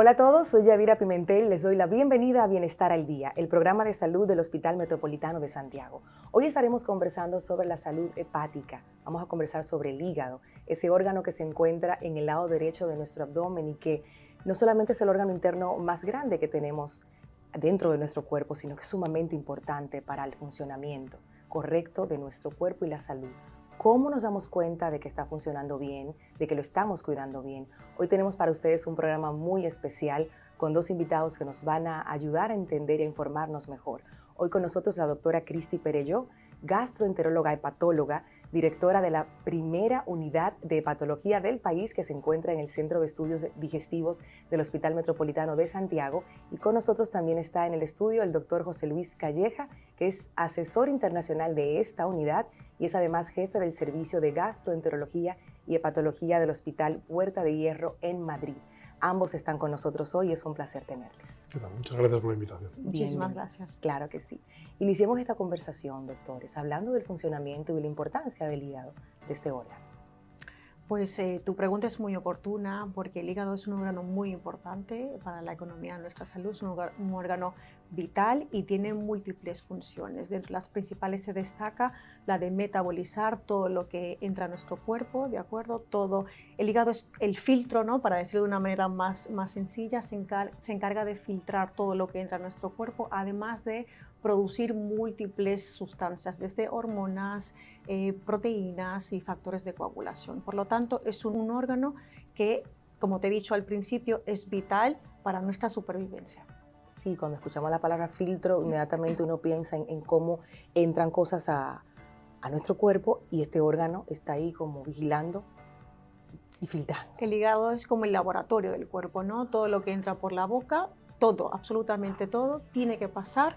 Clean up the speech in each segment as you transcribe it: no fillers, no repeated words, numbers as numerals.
Hola a todos, soy Yadira Pimentel, les doy la bienvenida a Bienestar al Día, el programa de salud del Hospital Metropolitano de Santiago. Hoy estaremos conversando sobre la salud hepática, vamos a conversar sobre el hígado, ese órgano que se encuentra en el lado derecho de nuestro abdomen y que no solamente es el órgano interno más grande que tenemos dentro de nuestro cuerpo, sino que es sumamente importante para el funcionamiento correcto de nuestro cuerpo y la salud. ¿Cómo nos damos cuenta de que está funcionando bien, de que lo estamos cuidando bien? Hoy tenemos para ustedes un programa muy especial con dos invitados que nos van a ayudar a entender y a informarnos mejor. Hoy con nosotros la doctora Cristi Perelló, gastroenteróloga hepatóloga, directora de la primera unidad de hepatología del país que se encuentra en el Centro de Estudios Digestivos del Hospital Metropolitano de Santiago. Y con nosotros también está en el estudio el doctor José Luis Calleja, que es asesor internacional de esta unidad y es además jefe del Servicio de Gastroenterología y Hepatología del Hospital Puerta de Hierro en Madrid. Ambos están con nosotros hoy y es un placer tenerles. ¿Qué tal? Muchas gracias por la invitación. Muchísimas gracias. Claro que sí. Iniciemos esta conversación, doctores, hablando del funcionamiento y la importancia del hígado, de este órgano. Pues tu pregunta es muy oportuna porque el hígado es un órgano muy importante para la economía de nuestra salud, es un órgano vital y tiene múltiples funciones. Dentro de las principales se destaca la de metabolizar todo lo que entra a nuestro cuerpo, ¿de acuerdo? El hígado es el filtro, ¿no? Para decirlo de una manera más sencilla, se encarga de filtrar todo lo que entra a nuestro cuerpo, además de producir múltiples sustancias, desde hormonas, proteínas y factores de coagulación. Por lo tanto, es un órgano que, como te he dicho al principio, es vital para nuestra supervivencia. Sí, cuando escuchamos la palabra filtro, inmediatamente uno piensa en cómo entran cosas a nuestro cuerpo y este órgano está ahí como vigilando y filtrando. El hígado es como el laboratorio del cuerpo, ¿no? Todo lo que entra por la boca, todo, absolutamente todo, tiene que pasar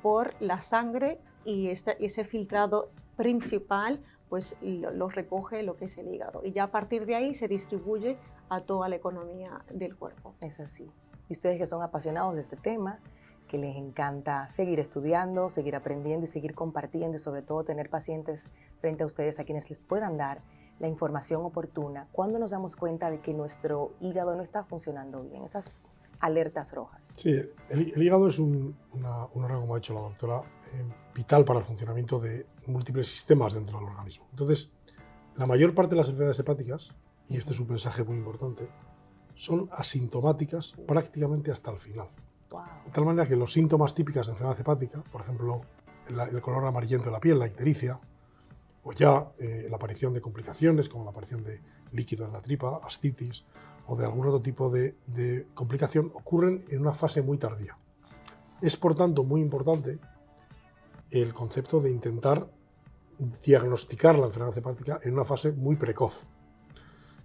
por la sangre y ese filtrado principal pues lo recoge lo que es el hígado y ya a partir de ahí se distribuye a toda la economía del cuerpo. Es así. Y ustedes que son apasionados de este tema, que les encanta seguir estudiando, seguir aprendiendo y seguir compartiendo y sobre todo tener pacientes frente a ustedes a quienes les puedan dar la información oportuna, ¿cuándo nos damos cuenta de que nuestro hígado no está funcionando bien? Esas alertas rojas. Sí, el hígado es un órgano, como ha dicho la doctora, vital para el funcionamiento de múltiples sistemas dentro del organismo. Entonces, la mayor parte de las enfermedades hepáticas, y este es un mensaje muy importante, son asintomáticas prácticamente hasta el final. Wow. De tal manera que los síntomas típicos de enfermedad hepática, por ejemplo, el color amarillento de la piel, la ictericia, o ya la aparición de complicaciones como la aparición de líquido en la tripa, ascitis, o de algún otro tipo de complicación, ocurren en una fase muy tardía. Es, por tanto, muy importante el concepto de intentar diagnosticar la enfermedad hepática en una fase muy precoz.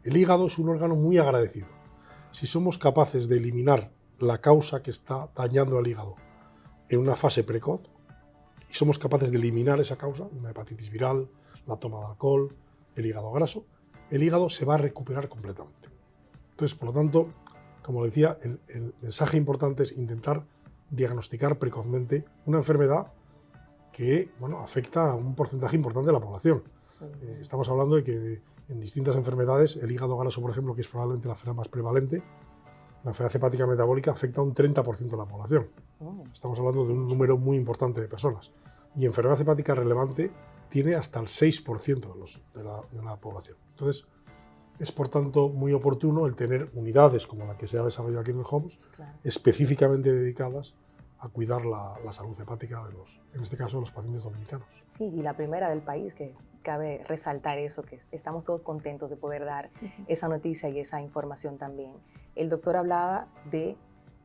El hígado es un órgano muy agradecido. Si somos capaces de eliminar la causa que está dañando al hígado en una fase precoz, y somos capaces de eliminar esa causa, una hepatitis viral, la toma de alcohol, el hígado graso, el hígado se va a recuperar completamente. Entonces, por lo tanto, como decía, el mensaje importante es intentar diagnosticar precozmente una enfermedad que afecta a un porcentaje importante de la población. Sí. Estamos hablando de que en distintas enfermedades, el hígado graso, por ejemplo, que es probablemente la enfermedad más prevalente, la enfermedad hepática metabólica afecta a un 30% de la población. Estamos hablando de un número muy importante de personas. Y enfermedad hepática relevante tiene hasta el 6% de la población. Entonces, es por tanto muy oportuno el tener unidades como la que se ha desarrollado aquí en el HOMS, claro, específicamente dedicadas a cuidar la salud hepática en este caso, de los pacientes dominicanos. Sí, y la primera del país, que cabe resaltar eso, que estamos todos contentos de poder dar esa noticia y esa información también. El doctor hablaba de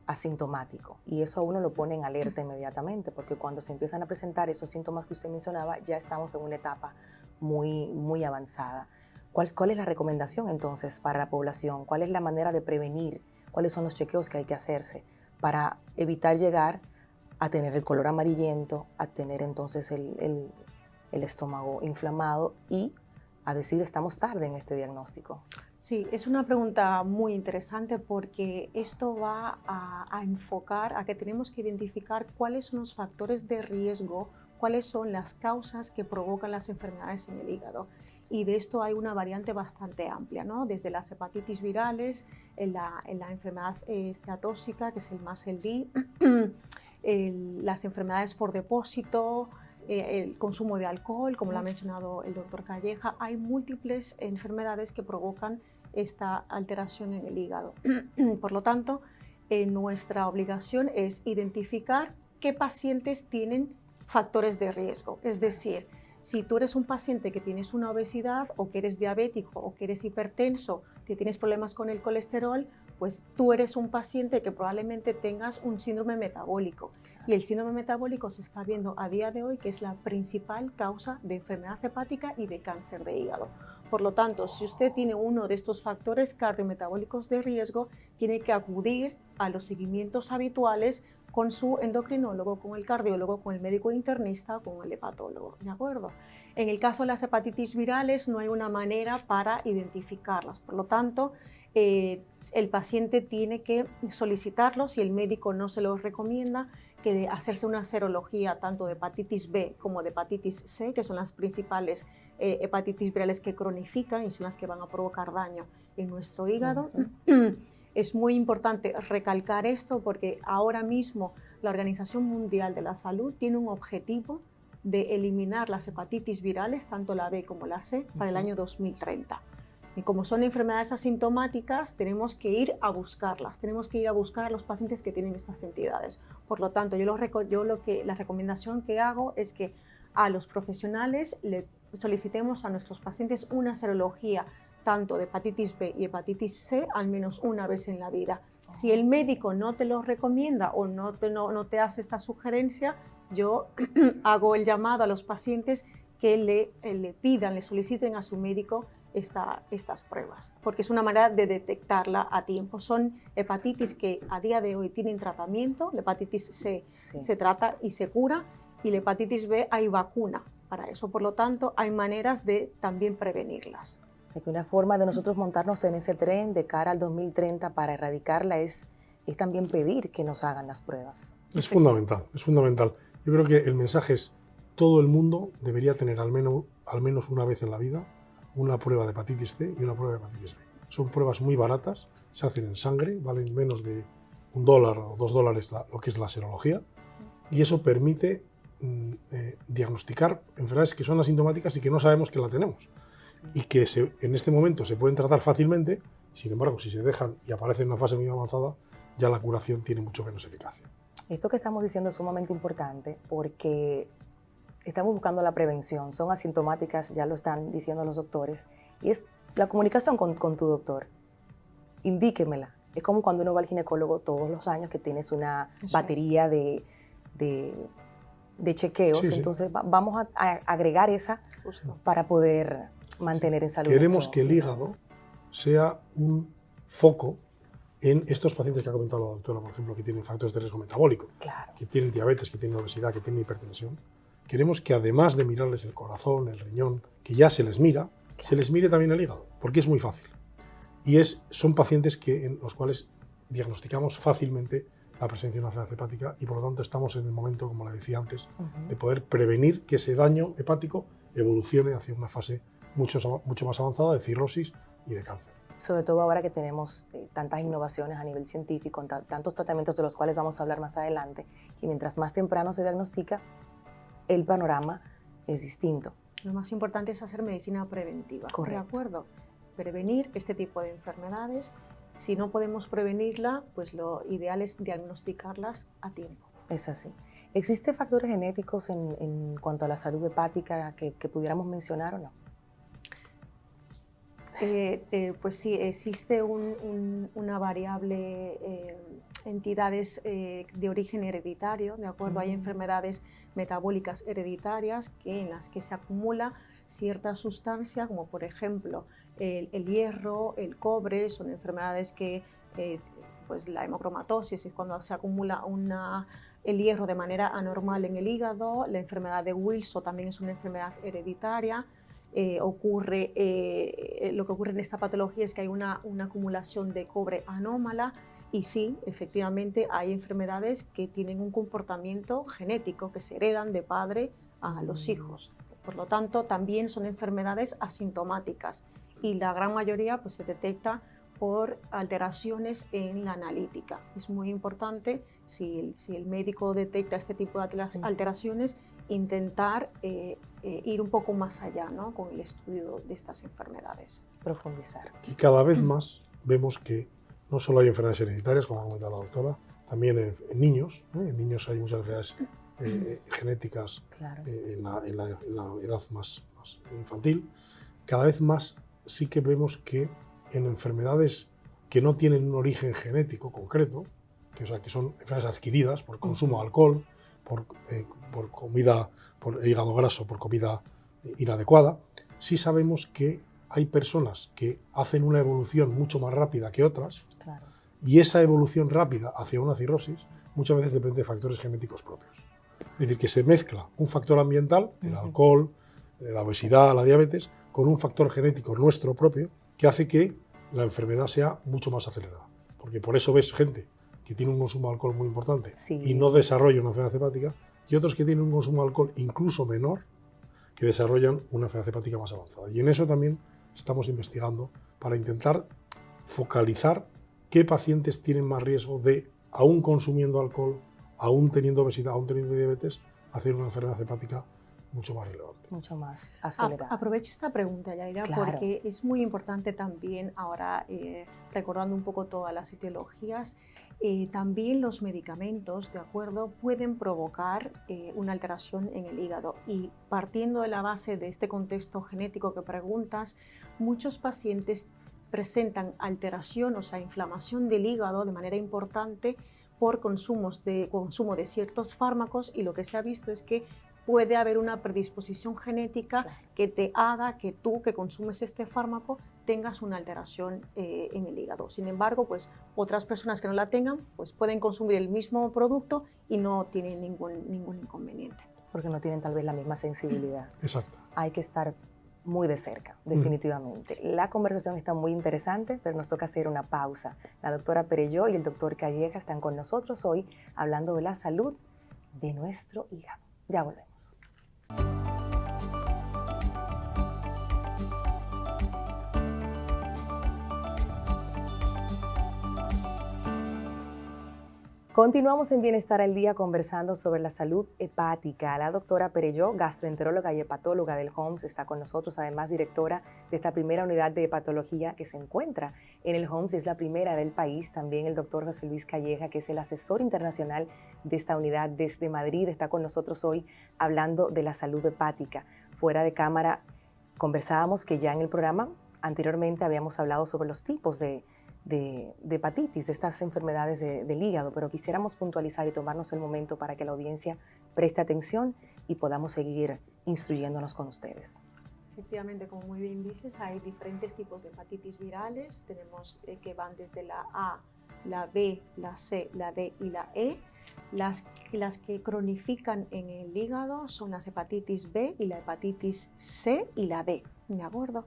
asintomático y eso a uno lo pone en alerta inmediatamente, porque cuando se empiezan a presentar esos síntomas que usted mencionaba, ya estamos en una etapa muy avanzada. ¿Cuál es la recomendación entonces para la población? ¿Cuál es la manera de prevenir? ¿Cuáles son los chequeos que hay que hacerse para evitar llegar a tener el color amarillento, a tener entonces el estómago inflamado y a decir estamos tarde en este diagnóstico? Sí, es una pregunta muy interesante porque esto va a enfocar a que tenemos que identificar cuáles son los factores de riesgo, cuáles son las causas que provocan las enfermedades en el hígado. y de esto hay una variante bastante amplia, ¿no? Desde las hepatitis virales, en la enfermedad esteatóxica, que es el MASLD, las enfermedades por depósito, el consumo de alcohol, como lo ha mencionado el doctor Calleja. Hay múltiples enfermedades que provocan esta alteración en el hígado. Por lo tanto, nuestra obligación es identificar qué pacientes tienen factores de riesgo. Es decir, si tú eres un paciente que tienes una obesidad o que eres diabético o que eres hipertenso, que tienes problemas con el colesterol, pues tú eres un paciente que probablemente tengas un síndrome metabólico. Y el síndrome metabólico se está viendo a día de hoy que es la principal causa de enfermedad hepática y de cáncer de hígado. Por lo tanto, si usted tiene uno de estos factores cardiometabólicos de riesgo, tiene que acudir a los seguimientos habituales con su endocrinólogo, con el cardiólogo, con el médico internista o con el hepatólogo, ¿de acuerdo? En el caso de las hepatitis virales no hay una manera para identificarlas, por lo tanto, el paciente tiene que solicitarlo, si el médico no se lo recomienda, que hacerse una serología tanto de hepatitis B como de hepatitis C, que son las principales hepatitis virales que cronifican y son las que van a provocar daño en nuestro hígado. Es muy importante recalcar esto porque ahora mismo la Organización Mundial de la Salud tiene un objetivo de eliminar las hepatitis virales, tanto la B como la C, para el año 2030. Y como son enfermedades asintomáticas, tenemos que ir a buscarlas, tenemos que ir a buscar a los pacientes que tienen estas entidades. Por lo tanto, la recomendación que hago es que a los profesionales le solicitemos a nuestros pacientes una serología tanto de hepatitis B y hepatitis C al menos una vez en la vida. Si el médico no te lo recomienda o no te hace esta sugerencia, yo hago el llamado a los pacientes que le pidan, le soliciten a su médico estas pruebas, porque es una manera de detectarla a tiempo. Son hepatitis que a día de hoy tienen tratamiento, la hepatitis C se trata y se cura, y la hepatitis B hay vacuna para eso, por lo tanto hay maneras de también prevenirlas. O sea que una forma de nosotros montarnos en ese tren de cara al 2030 para erradicarla es también pedir que nos hagan las pruebas. Es fundamental, es fundamental. Yo creo que el mensaje es: todo el mundo debería tener al menos una vez en la vida una prueba de hepatitis C y una prueba de hepatitis B. Son pruebas muy baratas, se hacen en sangre, valen menos de $1 o $2 lo que es la serología, y eso permite diagnosticar enfermedades que son asintomáticas y que no sabemos que la tenemos, y que en este momento se pueden tratar fácilmente. Sin embargo, si se dejan y aparecen en una fase muy avanzada, ya la curación tiene mucho menos eficacia. Esto que estamos diciendo es sumamente importante porque estamos buscando la prevención, son asintomáticas, ya lo están diciendo los doctores, y es la comunicación con tu doctor. Indíquemela. Es como cuando uno va al ginecólogo todos los años, que tienes una batería de chequeos, sí. Entonces vamos a agregar esa para poder mantener en salud. Queremos que el hígado sea un foco en estos pacientes que ha comentado la doctora, por ejemplo, que tienen factores de riesgo metabólico, claro, que tienen diabetes, que tienen obesidad, que tienen hipertensión. Queremos que además de mirarles el corazón, el riñón, que ya se les mira, claro, se les mire también el hígado, porque es muy fácil. Y son pacientes en los cuales diagnosticamos fácilmente la presencia de una enfermedad hepática, y por lo tanto estamos en el momento, como le decía antes, de poder prevenir que ese daño hepático evolucione hacia una fase mucho más avanzada de cirrosis y de cáncer. Sobre todo ahora que tenemos tantas innovaciones a nivel científico, tantos tratamientos de los cuales vamos a hablar más adelante, y mientras más temprano se diagnostica, el panorama es distinto. Lo más importante es hacer medicina preventiva. Correcto. ¿De acuerdo? Prevenir este tipo de enfermedades. Si no podemos prevenirla, pues lo ideal es diagnosticarlas a tiempo. Es así. ¿Existen factores genéticos en cuanto a la salud hepática que pudiéramos mencionar o no? Pues sí, existe una variable, entidades de origen hereditario, ¿de acuerdo? Hay enfermedades metabólicas hereditarias en las que se acumula cierta sustancia, como por ejemplo el hierro, el cobre. Son enfermedades que, pues la hemocromatosis es cuando se acumula el hierro de manera anormal en el hígado. La enfermedad de Wilson también es una enfermedad hereditaria. Lo que ocurre en esta patología es que hay una acumulación de cobre anómala, y sí, efectivamente hay enfermedades que tienen un comportamiento genético que se heredan de padre a los hijos. Por lo tanto, también son enfermedades asintomáticas y la gran mayoría pues, se detecta por alteraciones en la analítica. Es muy importante, si el médico detecta este tipo de alteraciones, intentar ir un poco más allá, ¿no?, con el estudio de estas enfermedades. Profundizar. Y cada vez más vemos que no solo hay enfermedades hereditarias, como ha comentado la doctora, también en niños. En niños hay muchas enfermedades genéticas, Claro. En la edad más infantil. Cada vez más sí que vemos que en enfermedades que no tienen un origen genético concreto, que son enfermedades adquiridas por consumo de alcohol, por comida, por hígado graso, por comida inadecuada, sí sabemos que hay personas que hacen una evolución mucho más rápida que otras, Claro. y esa evolución rápida hacia una cirrosis muchas veces depende de factores genéticos propios. Es decir, que se mezcla un factor ambiental, el alcohol, la obesidad, la diabetes, con un factor genético nuestro propio, que hace que la enfermedad sea mucho más acelerada. Porque por eso ves gente que tiene un consumo de alcohol muy importante y no desarrolla una enfermedad hepática, y otros que tienen un consumo de alcohol incluso menor, que desarrollan una enfermedad hepática más avanzada. Y en eso también estamos investigando para intentar focalizar qué pacientes tienen más riesgo de, aún consumiendo alcohol, aún teniendo obesidad, aún teniendo diabetes, hacer una enfermedad hepática mucho más relevante. Mucho más acelerada. Aprovecho esta pregunta, Yaira, Claro. porque es muy importante también ahora, recordando un poco todas las etiologías, también los medicamentos, ¿de acuerdo?, pueden provocar una alteración en el hígado. Y partiendo de la base de este contexto genético que preguntas, muchos pacientes presentan alteración, o sea, inflamación del hígado de manera importante por consumo de ciertos fármacos, y lo que se ha visto es que puede haber una predisposición genética que te haga que tú, que consumes este fármaco, tengas una alteración en el hígado. Sin embargo, pues otras personas que no la tengan, pues pueden consumir el mismo producto y no tienen ningún inconveniente. Porque no tienen tal vez la misma sensibilidad. Exacto. Hay que estar muy de cerca, definitivamente. La conversación está muy interesante, pero nos toca hacer una pausa. La doctora Perelló y el doctor Calleja están con nosotros hoy hablando de la salud de nuestro hígado. Ya volvemos. Continuamos en Bienestar al Día conversando sobre la salud hepática. La doctora Perelló, gastroenteróloga y hepatóloga del HOMS, está con nosotros, además directora de esta primera unidad de hepatología que se encuentra en el HOMS, es la primera del país. También el doctor José Luis Calleja, que es el asesor internacional de esta unidad desde Madrid, está con nosotros hoy hablando de la salud hepática. Fuera de cámara conversábamos que ya en el programa anteriormente habíamos hablado sobre los tipos de hepatitis, de estas enfermedades del hígado, pero quisiéramos puntualizar y tomarnos el momento para que la audiencia preste atención y podamos seguir instruyéndonos con ustedes. Efectivamente, como muy bien dices, hay diferentes tipos de hepatitis virales. Tenemos que van desde la A, la B, la C, la D y la E. Las que cronifican en el hígado son las hepatitis B y la hepatitis C y la D, ¿de acuerdo?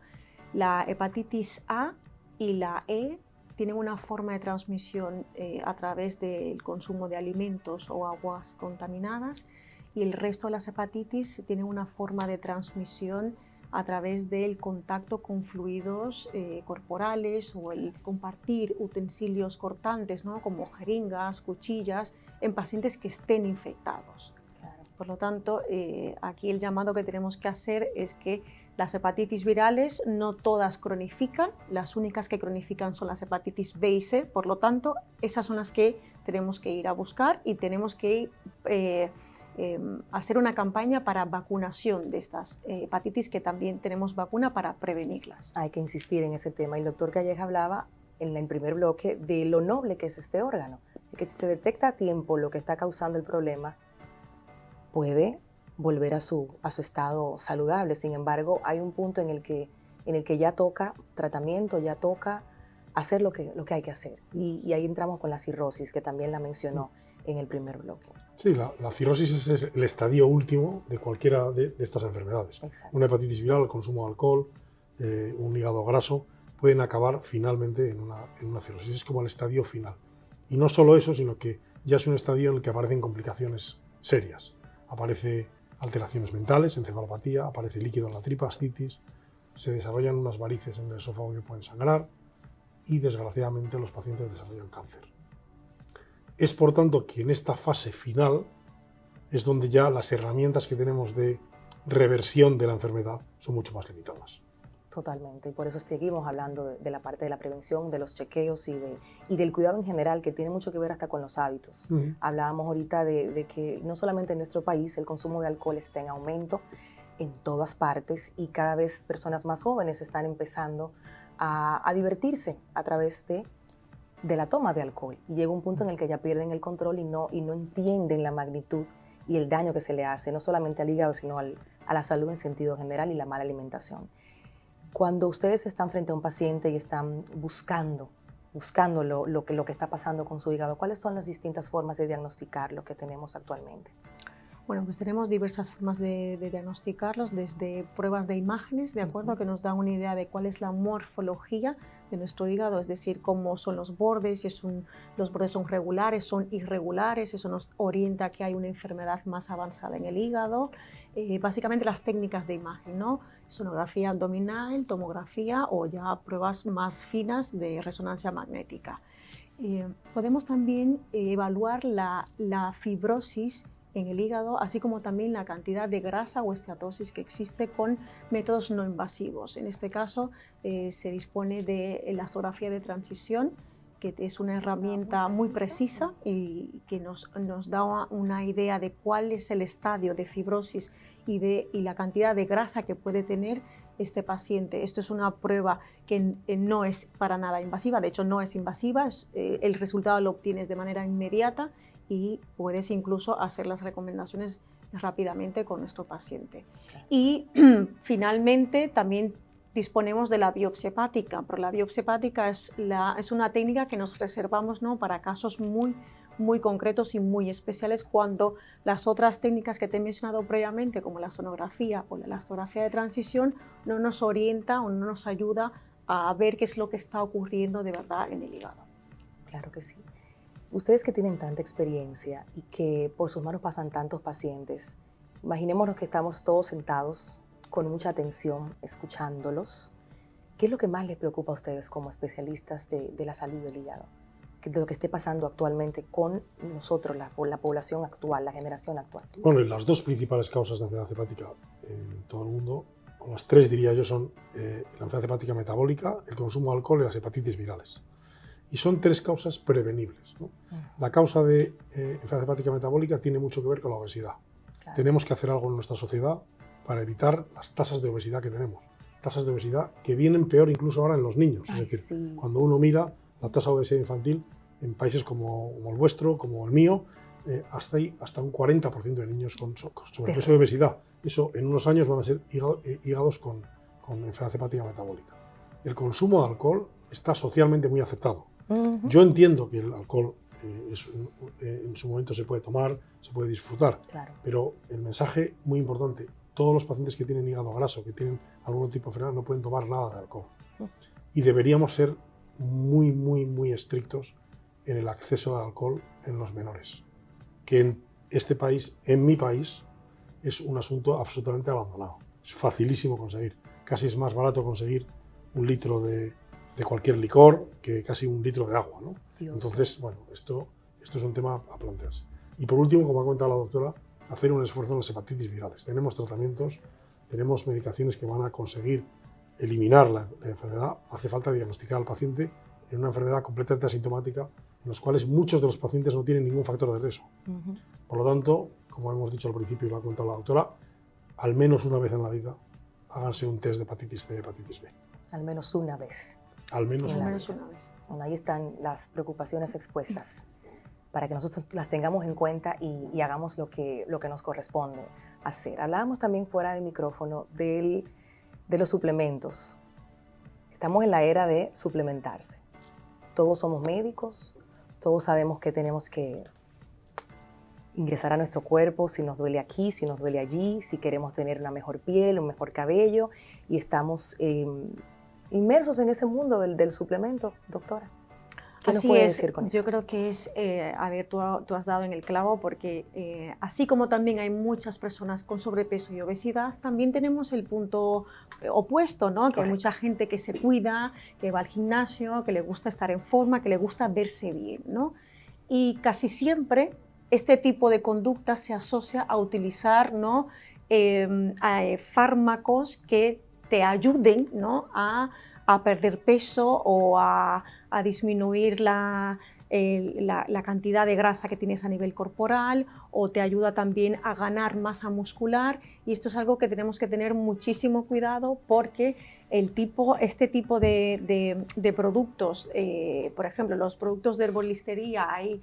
La hepatitis A y la E tienen una forma de transmisión a través del consumo de alimentos o aguas contaminadas, y el resto de las hepatitis tienen una forma de transmisión a través del contacto con fluidos corporales o el compartir utensilios cortantes, ¿no?, como jeringas, cuchillas, en pacientes que estén infectados. Claro. Por lo tanto, aquí el llamado que tenemos que hacer es que las hepatitis virales no todas cronifican, las únicas que cronifican son las hepatitis B y C, por lo tanto, esas son las que tenemos que ir a buscar y tenemos que hacer una campaña para vacunación de estas hepatitis, que también tenemos vacuna para prevenirlas. Hay que insistir en ese tema. El doctor Calleja hablaba en el primer bloque de lo noble que es este órgano, de que si se detecta a tiempo lo que está causando el problema, puede volver a su estado saludable. Sin embargo, hay un punto en el que ya toca tratamiento, ya toca hacer lo que hay que hacer. Y ahí entramos con la cirrosis, que también la mencionó en el primer bloque. Sí, la cirrosis es el estadio último de cualquiera de estas enfermedades. Exacto. Una hepatitis viral, el consumo de alcohol, un hígado graso, pueden acabar finalmente en una cirrosis. Es como el estadio final. Y no solo eso, sino que ya es un estadio en el que aparecen complicaciones serias. Aparece alteraciones mentales, encefalopatía, aparece líquido en la tripa, ascitis, se desarrollan unas varices en el esófago que pueden sangrar y desgraciadamente los pacientes desarrollan cáncer. Es por tanto que en esta fase final es donde ya las herramientas que tenemos de reversión de la enfermedad son mucho más limitadas. Totalmente, y por eso seguimos hablando de la parte de la prevención, de los chequeos y del cuidado en general, que tiene mucho que ver hasta con los hábitos. Hablábamos ahorita de que no solamente en nuestro país el consumo de alcohol está en aumento en todas partes y cada vez personas más jóvenes están empezando a divertirse a través de la toma de alcohol. Y llega un punto en el que ya pierden el control y no entienden la magnitud y el daño que se le hace, no solamente al hígado, sino a la salud en sentido general y la mala alimentación. Cuando ustedes están frente a un paciente y están buscando lo que está pasando con su hígado, ¿cuáles son las distintas formas de diagnosticar lo que tenemos actualmente? Bueno, pues tenemos diversas formas de diagnosticarlos, desde pruebas de imágenes, ¿de acuerdo? Que nos dan una idea de cuál es la morfología de nuestro hígado, es decir, cómo son los bordes, si los bordes son regulares, son irregulares, eso nos orienta a que hay una enfermedad más avanzada en el hígado. Básicamente las técnicas de imagen, ¿no? Sonografía abdominal, tomografía o ya pruebas más finas de resonancia magnética. Podemos también evaluar la fibrosis en el hígado, así como también la cantidad de grasa o esteatosis que existe con métodos no invasivos. En este caso se dispone de la elastografía de transición, que es una herramienta muy precisa y que nos da una idea de cuál es el estadio de fibrosis y la cantidad de grasa que puede tener este paciente. Esto es una prueba que no es para nada invasiva, de hecho no es invasiva, el resultado lo obtienes de manera inmediata y puedes incluso hacer las recomendaciones rápidamente con nuestro paciente. Y finalmente también disponemos de la biopsia hepática, pero la biopsia hepática es una técnica que nos reservamos, ¿no?, para casos muy concretos y muy especiales, cuando las otras técnicas que te he mencionado previamente, como la sonografía o la elastografía de transición, no nos orienta o no nos ayuda a ver qué es lo que está ocurriendo de verdad en el hígado. Claro que sí. Ustedes que tienen tanta experiencia y que por sus manos pasan tantos pacientes, imaginémonos que estamos todos sentados con mucha atención, escuchándolos. ¿Qué es lo que más les preocupa a ustedes como especialistas de la salud del hígado? De lo que esté pasando actualmente con nosotros, la población actual, la generación actual. Bueno, las dos principales causas de enfermedad hepática en todo el mundo, o las tres diría yo, son la enfermedad hepática metabólica, el consumo de alcohol y las hepatitis virales. Y son tres causas prevenibles, ¿no? La causa de enfermedad hepática metabólica tiene mucho que ver con la obesidad. Claro. Tenemos que hacer algo en nuestra sociedad para evitar las tasas de obesidad que tenemos. Tasas de obesidad que vienen peor incluso ahora en los niños. Es decir, sí, cuando uno mira la tasa de obesidad infantil en países como el vuestro, como el mío, hasta un 40% de niños con sobrepeso y obesidad. Eso en unos años van a ser hígados con enfermedad hepática metabólica. El consumo de alcohol está socialmente muy aceptado. Yo entiendo que el alcohol en su momento se puede tomar, se puede disfrutar, claro, pero el mensaje muy importante, todos los pacientes que tienen hígado graso, que tienen algún tipo de enfermedad, no pueden tomar nada de alcohol. Y deberíamos ser muy estrictos en el acceso de alcohol en los menores, que en este país, en mi país, es un asunto absolutamente abandonado. Es facilísimo conseguir, casi es más barato conseguir un litro de cualquier licor que casi un litro de agua, ¿no? Dios. Entonces, bueno, esto es un tema a plantearse. Y por último, como ha comentado la doctora, hacer un esfuerzo en las hepatitis virales. Tenemos tratamientos, tenemos medicaciones que van a conseguir eliminar la enfermedad. Hace falta diagnosticar al paciente en una enfermedad completamente asintomática, en los cuales muchos de los pacientes no tienen ningún factor de riesgo. Por lo tanto, como hemos dicho al principio y lo ha contado la doctora, al menos una vez en la vida háganse un test de hepatitis C y hepatitis B. Al menos una vez. Al menos una vez. Bueno, ahí están las preocupaciones expuestas para que nosotros las tengamos en cuenta y hagamos lo que nos corresponde hacer. Hablábamos también fuera de micrófono de los suplementos. Estamos en la era de suplementarse. Todos somos médicos, todos sabemos que tenemos que ingresar a nuestro cuerpo si nos duele aquí, si nos duele allí, si queremos tener una mejor piel, un mejor cabello, y estamos inmersos en ese mundo del suplemento, doctora. ¿Qué nos Así puede es, decir con eso? yo creo que es, a ver, tú has dado en el clavo porque así como también hay muchas personas con sobrepeso y obesidad, también tenemos el punto opuesto, ¿no? Que hay mucha gente que se cuida, que va al gimnasio, que le gusta estar en forma, que le gusta verse bien, ¿no? Y casi siempre este tipo de conducta se asocia a utilizar, ¿no? Fármacos que te ayuden, ¿no? a perder peso o a disminuir la cantidad de grasa que tienes a nivel corporal, o te ayuda también a ganar masa muscular, y esto es algo que tenemos que tener muchísimo cuidado porque este tipo de productos, por ejemplo, los productos de herbolistería, hay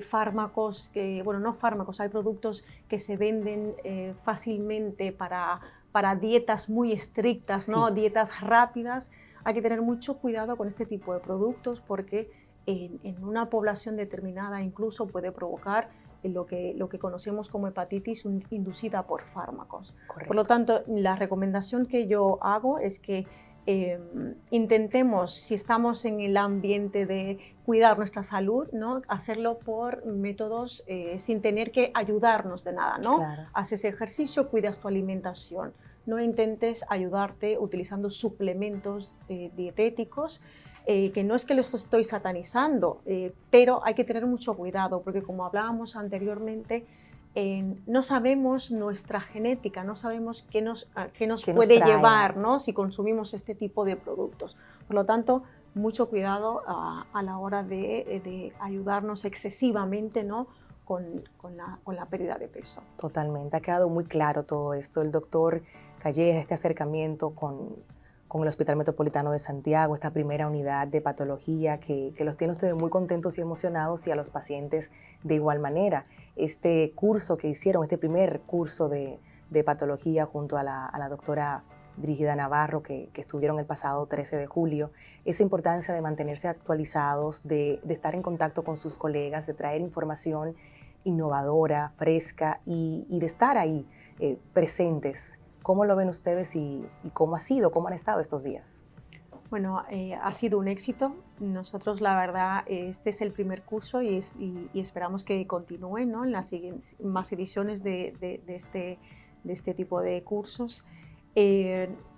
fármacos bueno, no fármacos, hay productos que se venden fácilmente para dietas muy estrictas, Sí. ¿no? Dietas rápidas. Hay que tener mucho cuidado con este tipo de productos porque en una población determinada incluso puede provocar lo que conocemos como hepatitis inducida por fármacos. Correcto. Por lo tanto, la recomendación que yo hago es que intentemos, si estamos en el ambiente de cuidar nuestra salud, ¿no? Hacerlo por métodos sin tener que ayudarnos de nada, ¿no? Claro. Haces ejercicio, cuidas tu alimentación. No intentes ayudarte utilizando suplementos dietéticos, que no es que los estoy satanizando, pero hay que tener mucho cuidado porque, como hablábamos anteriormente, no sabemos nuestra genética, no sabemos qué nos puede llevar, ¿no? Si consumimos este tipo de productos. Por lo tanto, mucho cuidado a la hora de ayudarnos excesivamente, ¿no? con la pérdida de peso. Totalmente, ha quedado muy claro todo esto. El doctor Calleja, este acercamiento con el Hospital Metropolitano de Santiago, esta primera unidad de patología que los tiene ustedes muy contentos y emocionados, y a los pacientes de igual manera. Este curso que hicieron, este primer curso de patología junto a la doctora Brígida Navarro, que estuvieron el pasado 13 de julio, esa importancia de mantenerse actualizados, de estar en contacto con sus colegas, de traer información innovadora, fresca y de estar ahí presentes. ¿Cómo lo ven ustedes y cómo ha sido, cómo han estado estos días? Bueno, ha sido un éxito. Nosotros, la verdad, este es el primer curso y esperamos que continúe, ¿no? En las siguientes, más ediciones de este tipo de cursos.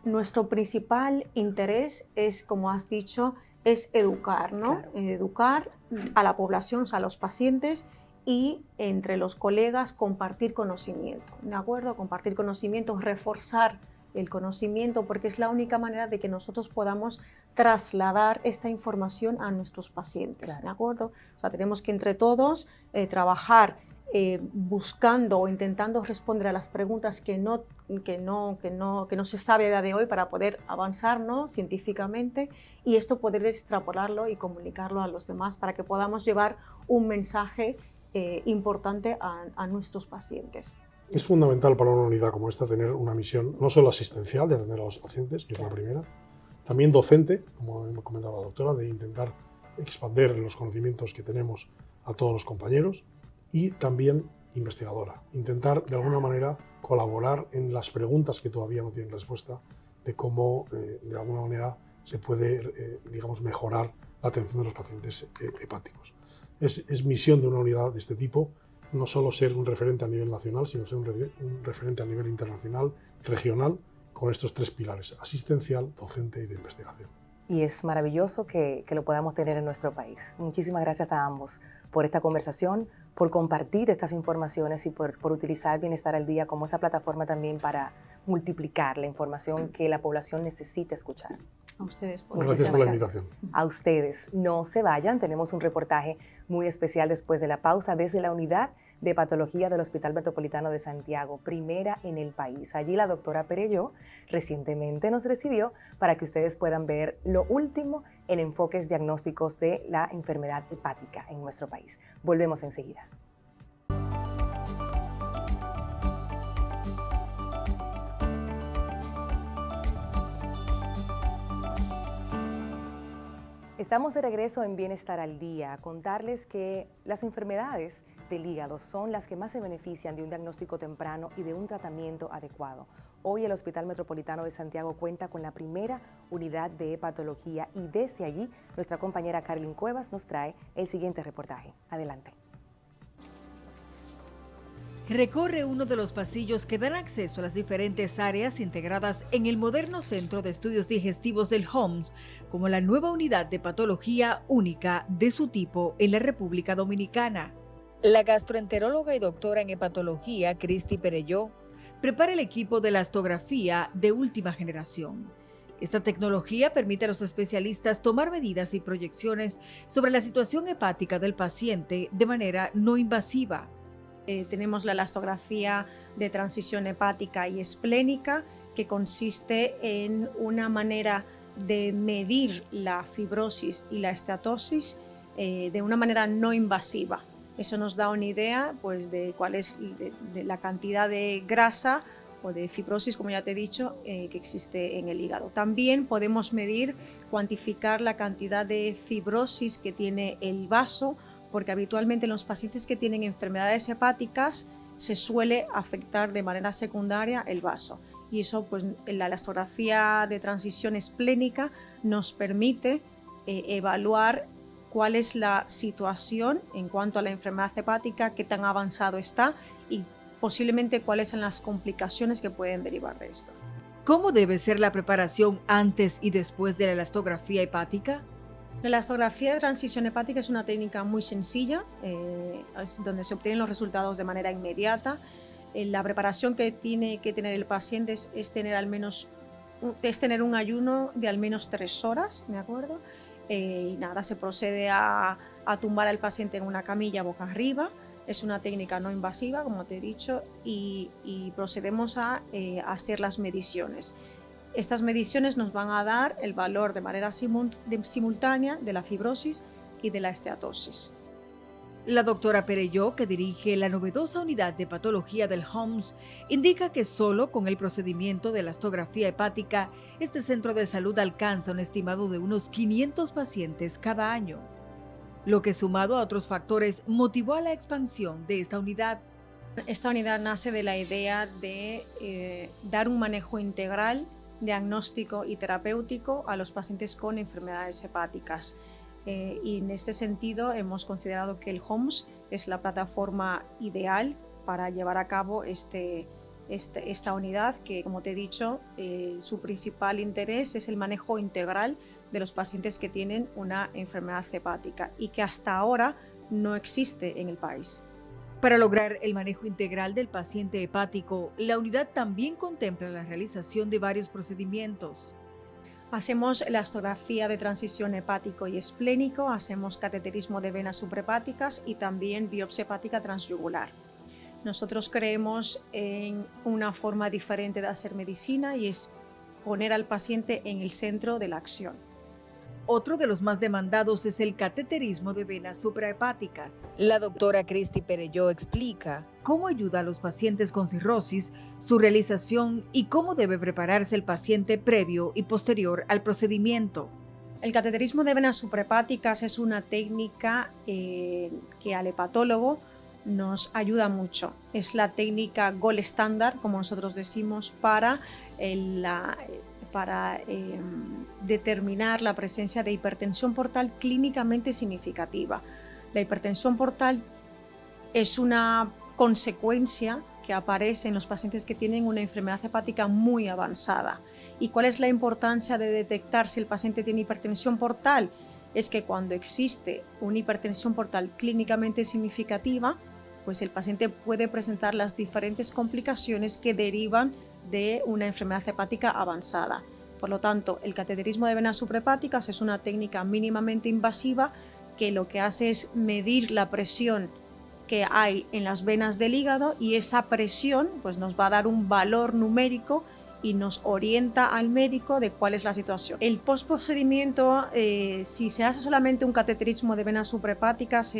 Nuestro principal interés es, como has dicho, es educar, ¿no? Claro. Educar a la población, o sea, a los pacientes, y entre los colegas compartir conocimiento, ¿de acuerdo? Compartir conocimiento, reforzar el conocimiento, porque es la única manera de que nosotros podamos trasladar esta información a nuestros pacientes, Claro. ¿de acuerdo? O sea, tenemos que entre todos trabajar buscando o intentando responder a las preguntas que no se sabe a día de hoy para poder avanzar, ¿no? Científicamente, y esto poder extrapolarlo y comunicarlo a los demás para que podamos llevar un mensaje importante a nuestros pacientes. Es fundamental para una unidad como esta tener una misión no solo asistencial de atender a los pacientes, que es la primera, también docente, como comentaba la doctora, de intentar expandir los conocimientos que tenemos a todos los compañeros, y también investigadora, intentar de alguna manera colaborar en las preguntas que todavía no tienen respuesta, de cómo de alguna manera se puede digamos, mejorar la atención de los pacientes hepáticos. Es misión de una unidad de este tipo no solo ser un referente a nivel nacional, sino ser un referente a nivel internacional, regional, con estos tres pilares: asistencial, docente y de investigación. Y es maravilloso que lo podamos tener en nuestro país. Muchísimas gracias a ambos por esta conversación, por compartir estas informaciones y por utilizar Bienestar al Día como esa plataforma también para multiplicar la información que la población necesita escuchar. A ustedes. Gracias por la invitación. A ustedes. No se vayan, tenemos un reportaje muy especial después de la pausa desde la unidad de patología del Hospital Metropolitano de Santiago, primera en el país. Allí la doctora Perelló recientemente nos recibió para que ustedes puedan ver lo último en enfoques diagnósticos de la enfermedad hepática en nuestro país. Volvemos enseguida. Estamos de regreso en Bienestar al Día a contarles que las enfermedades del hígado son las que más se benefician de un diagnóstico temprano y de un tratamiento adecuado. Hoy el Hospital Metropolitano de Santiago cuenta con la primera unidad de hepatología y desde allí nuestra compañera Carolyn Cuevas nos trae el siguiente reportaje. Adelante. Recorre uno de los pasillos que dan acceso a las diferentes áreas integradas en el moderno Centro de Estudios Digestivos del HOMS, como la nueva unidad de patología única de su tipo en la República Dominicana. La gastroenteróloga y doctora en hepatología, Cristi Perelló, prepara el equipo de elastografía de última generación. Esta tecnología permite a los especialistas tomar medidas y proyecciones sobre la situación hepática del paciente de manera no invasiva. Tenemos la elastografía de transición hepática y esplénica, que consiste en una manera de medir la fibrosis y la esteatosis de una manera no invasiva. Eso nos da una idea, pues, de cuál es de la cantidad de grasa o de fibrosis, como ya te he dicho, que existe en el hígado. También podemos medir, cuantificar la cantidad de fibrosis que tiene el vaso, porque habitualmente en los pacientes que tienen enfermedades hepáticas se suele afectar de manera secundaria el vaso. Y eso, pues, la elastografía de transición esplénica nos permite evaluar cuál es la situación en cuanto a la enfermedad hepática, qué tan avanzado está y posiblemente cuáles son las complicaciones que pueden derivar de esto. ¿Cómo debe ser la preparación antes y después de la elastografía hepática? La elastografía de transición hepática es una técnica muy sencilla, donde se obtienen los resultados de manera inmediata. La preparación que tiene que tener el paciente es tener un ayuno de al menos 3 horas, ¿de acuerdo? Y nada, se procede a tumbar al paciente en una camilla boca arriba. Es una técnica no invasiva, como te he dicho, y procedemos a hacer las mediciones. Estas mediciones nos van a dar el valor de manera simultánea de la fibrosis y de la esteatosis. La doctora Perelló, que dirige la novedosa unidad de patología del HOMS, indica que solo con el procedimiento de elastografía hepática, este centro de salud alcanza un estimado de unos 500 pacientes cada año, lo que sumado a otros factores motivó a la expansión de esta unidad. Esta unidad nace de la idea de dar un manejo integral, diagnóstico y terapéutico a los pacientes con enfermedades hepáticas. Y en este sentido hemos considerado que el HOMS es la plataforma ideal para llevar a cabo esta unidad que, como te he dicho, su principal interés es el manejo integral de los pacientes que tienen una enfermedad hepática y que hasta ahora no existe en el país. Para lograr el manejo integral del paciente hepático, la unidad también contempla la realización de varios procedimientos. Hacemos elastografía de transición hepático y esplénico, hacemos cateterismo de venas suprahepáticas y también biopsia hepática transyugular. Nosotros creemos en una forma diferente de hacer medicina y es poner al paciente en el centro de la acción. Otro de los más demandados es el cateterismo de venas suprahepáticas. La doctora Cristi Perelló explica cómo ayuda a los pacientes con cirrosis, su realización y cómo debe prepararse el paciente previo y posterior al procedimiento. El cateterismo de venas suprahepáticas es una técnica que al hepatólogo nos ayuda mucho. Es la técnica gold estándar, como nosotros decimos, para determinar la presencia de hipertensión portal clínicamente significativa. La hipertensión portal es una consecuencia que aparece en los pacientes que tienen una enfermedad hepática muy avanzada. ¿Y cuál es la importancia de detectar si el paciente tiene hipertensión portal? Es que cuando existe una hipertensión portal clínicamente significativa, pues el paciente puede presentar las diferentes complicaciones que derivan de una enfermedad hepática avanzada. Por lo tanto, el cateterismo de venas suprahepáticas es una técnica mínimamente invasiva que lo que hace es medir la presión que hay en las venas del hígado y esa presión, pues, nos va a dar un valor numérico y nos orienta al médico de cuál es la situación. El postprocedimiento, si se hace solamente un cateterismo de venas suprahepáticas,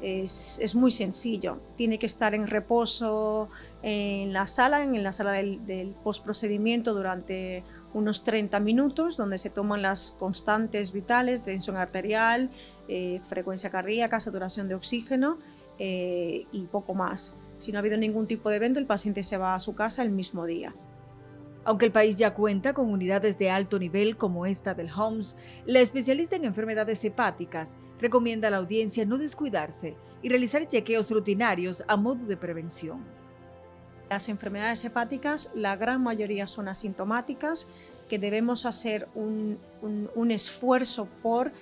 es muy sencillo. Tiene que estar en reposo en la sala del postprocedimiento durante unos 30 minutos, donde se toman las constantes vitales, tensión arterial, frecuencia cardíaca, saturación de oxígeno, y poco más. Si no ha habido ningún tipo de evento, el paciente se va a su casa el mismo día. Aunque el país ya cuenta con unidades de alto nivel como esta del HOMS, la especialista en enfermedades hepáticas recomienda a la audiencia no descuidarse y realizar chequeos rutinarios a modo de prevención. Las enfermedades hepáticas, la gran mayoría son asintomáticas, que debemos hacer un esfuerzo por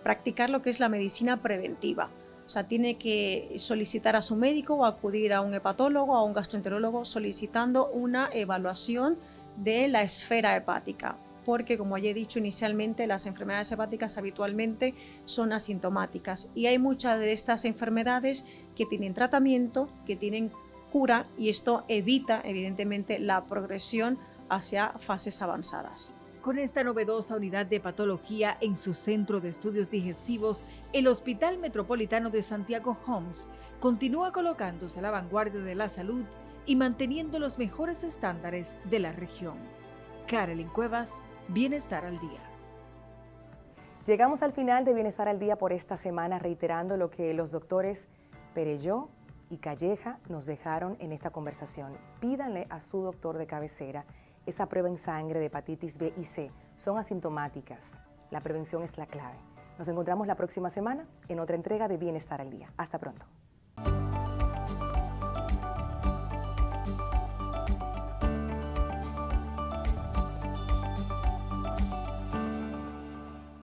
practicar lo que es la medicina preventiva. O sea, tiene que solicitar a su médico o acudir a un hepatólogo o a un gastroenterólogo solicitando una evaluación de la esfera hepática, porque como ya he dicho inicialmente, las enfermedades hepáticas habitualmente son asintomáticas y hay muchas de estas enfermedades que tienen tratamiento, que tienen cura, y esto evita evidentemente la progresión hacia fases avanzadas. Con esta novedosa unidad de patología en su centro de estudios digestivos, el Hospital Metropolitano de Santiago HOMS continúa colocándose a la vanguardia de la salud y manteniendo los mejores estándares de la región. Carolyn Cuevas, Bienestar al Día. Llegamos al final de Bienestar al Día por esta semana, reiterando lo que los doctores Perelló y Calleja nos dejaron en esta conversación. Pídanle a su doctor de cabecera esa prueba en sangre de hepatitis B y C. Son asintomáticas. La prevención es la clave. Nos encontramos la próxima semana en otra entrega de Bienestar al Día. Hasta pronto.